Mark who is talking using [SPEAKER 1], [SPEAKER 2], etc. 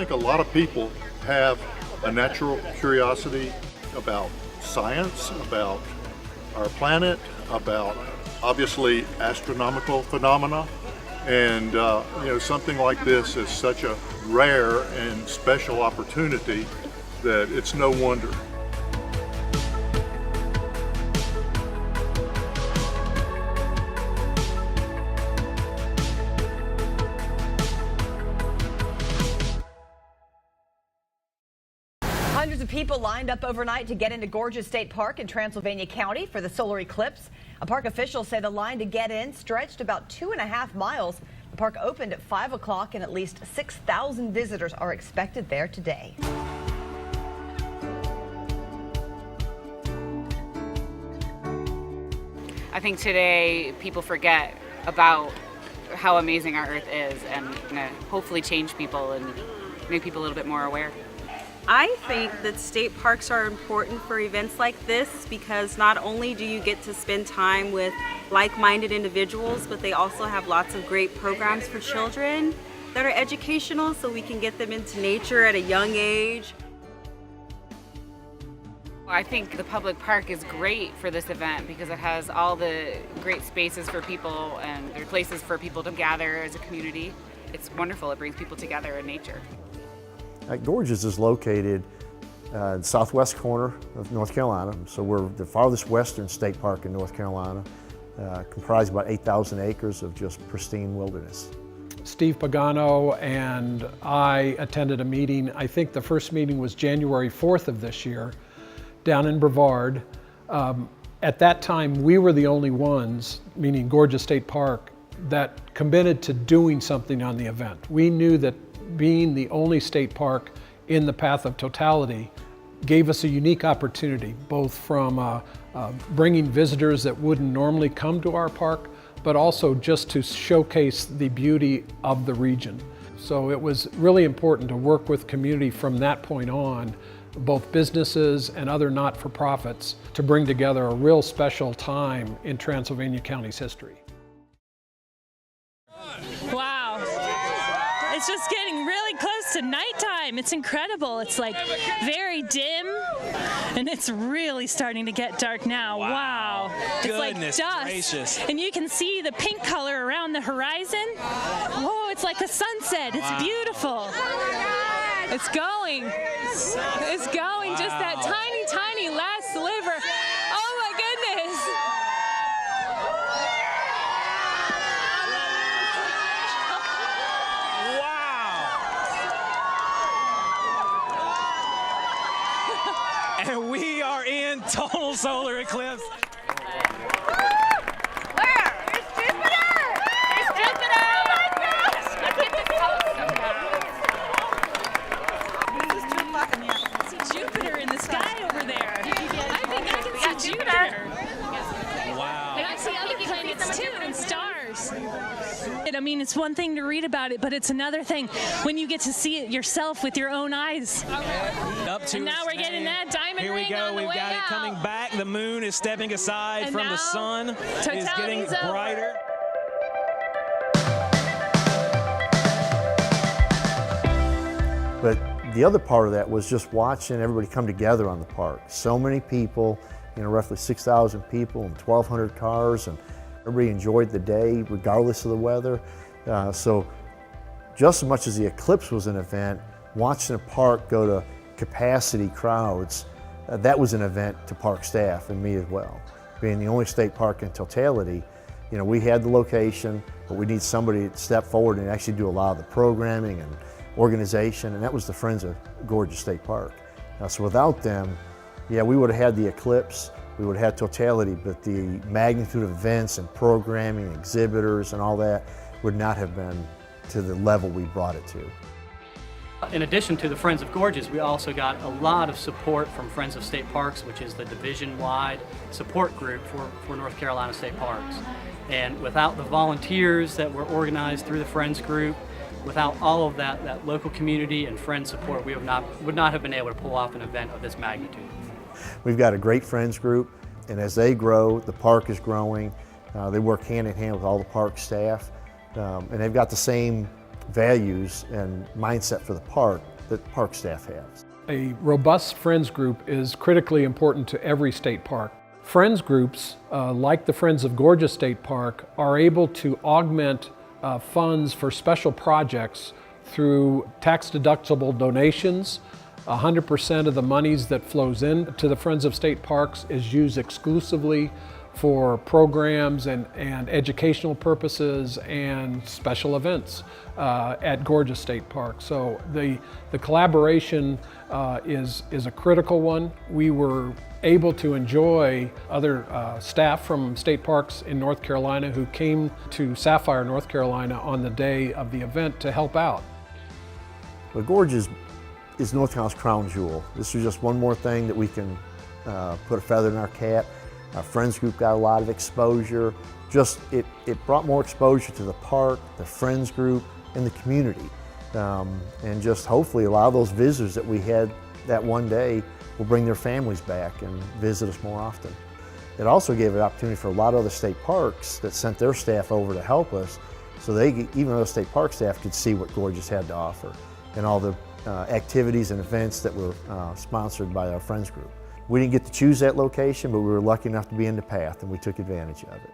[SPEAKER 1] think a lot of people have a natural curiosity about science, about our planet, about obviously astronomical phenomena. And something like this is such a rare and special opportunity that it's no wonder.
[SPEAKER 2] Hundreds of people lined up overnight to get into Gorges State Park in Transylvania County for the solar eclipse. Park officials say the line to get in stretched about 2.5 miles. The park opened at 5 o'clock and at least 6,000 visitors are expected there today.
[SPEAKER 3] I think today people forget about how amazing our Earth is and hopefully change people and make people a little bit more aware.
[SPEAKER 4] I think that state parks are important for events like this because not only do you get to spend time with like-minded individuals, but they also have lots of great programs for children that are educational so we can get them into nature at a young age.
[SPEAKER 3] I think the public park is great for this event because it has all the great spaces for people and there are places for people to gather as a community. It's wonderful. It brings people together in nature.
[SPEAKER 5] Gorges is located in the southwest corner of North Carolina, so we're the farthest western state park in North Carolina, comprised about 8,000 acres of just pristine wilderness.
[SPEAKER 6] Steve Pagano and I attended a meeting, I think the first meeting was January 4th of this year, down in Brevard. At that time, we were the only ones, meaning Gorges State Park, that committed to doing something on the event. We knew that being the only state park in the path of totality gave us a unique opportunity, both from bringing visitors that wouldn't normally come to our park, but also just to showcase the beauty of the region. So it was really important to work with community from that point on, both businesses and other not-for-profits, to bring together a real special time in Transylvania County's history.
[SPEAKER 7] Wow. It's just getting really close to nighttime. It's incredible. It's like very dim and it's really starting to get dark now. Wow. It's
[SPEAKER 8] Goodness
[SPEAKER 7] like dust.
[SPEAKER 8] gracious.
[SPEAKER 7] And you can see the pink color around the horizon. Oh, it's like a sunset. It's beautiful. It's going. It's going. Just that tiny, tiny last sliver. Oh my goodness.
[SPEAKER 8] And we are in total solar eclipse.
[SPEAKER 9] Where? There's Jupiter! There's Jupiter! Oh my gosh! Look at this
[SPEAKER 7] This is 2 o'clock in the afternoon. I see Jupiter in the sky over there. I think I can see Jupiter.
[SPEAKER 8] Wow.
[SPEAKER 7] And I see other planets too and stars. I mean, it's one thing to read about it, but it's another thing when you get to see it yourself with your own eyes.
[SPEAKER 8] Up to
[SPEAKER 7] And now we're getting that diamond
[SPEAKER 8] Here we
[SPEAKER 7] ring
[SPEAKER 8] go.
[SPEAKER 7] on the
[SPEAKER 8] We've
[SPEAKER 7] way
[SPEAKER 8] got it
[SPEAKER 7] out.
[SPEAKER 8] coming back. The moon is stepping aside
[SPEAKER 7] And
[SPEAKER 8] from the
[SPEAKER 7] now
[SPEAKER 8] sun. It's getting
[SPEAKER 7] totality's over.
[SPEAKER 8] brighter.
[SPEAKER 5] But the other part of that was just watching everybody come together on the park. So many people, roughly 6,000 people and 1,200 cars, and everybody enjoyed the day regardless of the weather. So just as much as the eclipse was an event, watching a park go to capacity crowds, that was an event to park staff and me as well. Being the only state park in totality, we had the location, but we need somebody to step forward and actually do a lot of the programming and organization, and that was the Friends of Gorges State Park. So without them, yeah, we would have had the eclipse, we would have had totality, but the magnitude of events and programming, exhibitors and all that would not have been to the level we brought it to.
[SPEAKER 10] In addition to the Friends of Gorges, we also got a lot of support from Friends of State Parks, which is the division-wide support group for North Carolina State Parks. And without the volunteers that were organized through the Friends group, without all of that local community and friend support, we would not have been able to pull off an event of this magnitude.
[SPEAKER 5] We've got a great Friends group, and as they grow, the park is growing. They work hand in hand with all the park staff, and they've got the same values and mindset for the park that park staff has.
[SPEAKER 6] A robust Friends group is critically important to every state park. Friends groups, like the Friends of Gorges State Park, are able to augment funds for special projects through tax-deductible donations. 100% of the monies that flows in to the Friends of State Parks is used exclusively for programs and educational purposes and special events at Gorges State Park. So the collaboration is a critical one. We were able to enjoy other staff from state parks in North Carolina who came to Sapphire, North Carolina on the day of the event to help out.
[SPEAKER 5] But Gorges is North Carolina's crown jewel. This was just one more thing that we can put a feather in our cap. Our Friends group got a lot of exposure. It brought more exposure to the park, the Friends group, and the community. And just hopefully a lot of those visitors that we had that one day will bring their families back and visit us more often. It also gave an opportunity for a lot of other state parks that sent their staff over to help us, so even other state park staff could see what Gorges had to offer and all the activities and events that were sponsored by our Friends group. We didn't get to choose that location, but we were lucky enough to be in the path, and we took advantage of it.